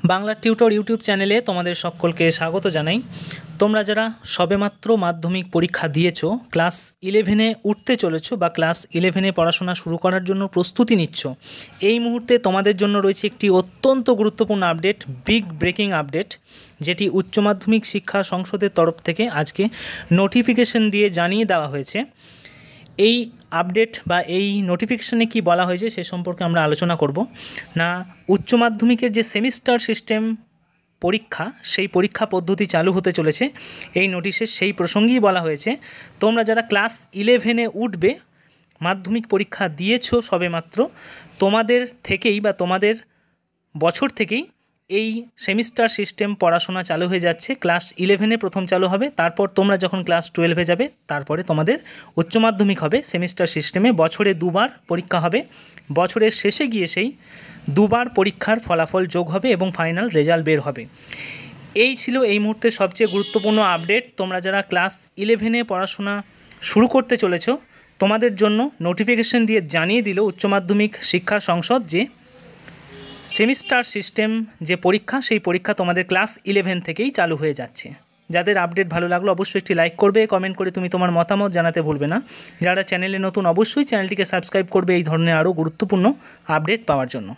Bangla tutor YouTube চ্যানেলে তোমাদের সকলকে স্বাগত জানাই। তোমরা যারা সবেমাত্র মাধ্যমিক পরীক্ষা দিয়েছো, ক্লাস 11-এ উঠতে চলেছো বা ক্লাস 11-এ পড়াশোনা শুরু করার জন্য প্রস্তুতি নিচ্ছ, এই মুহূর্তে তোমাদের জন্য রয়েছে একটি অত্যন্ত গুরুত্বপূর্ণ আপডেট, বিগ ব্রেকিং আপডেট, যেটি উচ্চ মাধ্যমিক শিক্ষা সংসদের তরফ থেকে আজকে নোটিফিকেশন দিয়ে জানিয়ে দেওয়া হয়েছে। এই আপডেট বা এই নোটিফিকেশনে কি বলা হয়েছে সে সম্পর্কে আমরা আলোচনা করব। না, উচ্চ মাধ্যমিকের যে সেমিস্টার সিস্টেম পরীক্ষা, সেই পরীক্ষা পদ্ধতি চালু হতে চলেছে। এই নোটিশে সেই প্রসঙ্গেই বলা হয়েছে, তোমরা যারা ক্লাস 11-এ উঠবে, মাধ্যমিক পরীক্ষা দিয়েছো সবেমাত্র, তোমাদের থেকেই বা তোমাদের বছর থেকেই এই সেমিস্টার সিস্টেম পড়াশোনা চালু হয়ে যাচ্ছে। ক্লাস 11-এ প্রথম চালু হবে, তারপর তোমরা যখন ক্লাস 12-এ যাবে তারপরে তোমাদের উচ্চ মাধ্যমিক হবে। সেমিস্টার সিস্টেমে বছরে দুবার পরীক্ষা হবে, বছরের শেষে গিয়ে সেই দুবার পরীক্ষার ফলাফল যোগ হবে এবং ফাইনাল রেজাল্ট বের হবে। এই ছিল এই মুহূর্তে সবচেয়ে গুরুত্বপূর্ণ আপডেট। তোমরা যারা ক্লাস 11-এ পড়াশোনা শুরু করতে চলেছো, তোমাদের জন্য নোটিফিকেশন দিয়ে জানিয়ে দিল উচ্চ মাধ্যমিক শিক্ষা সংসদ যে সেমিস্টার সিস্টেম যে পরীক্ষা, সেই পরীক্ষা তোমাদের ক্লাস 11 থেকেই চালু হয়ে যাচ্ছে। যাদের আপডেট ভালো লাগলো অবশ্যই একটি লাইক করবে, কমেন্ট করে তুমি তোমার মতামত জানাতে ভুলবে না। যারা চ্যানেলে নতুন অবশ্যই চ্যানেলটিকে সাবস্ক্রাইব করবে এই ধরনের আরও গুরুত্বপূর্ণ আপডেট পাওয়ার জন্য।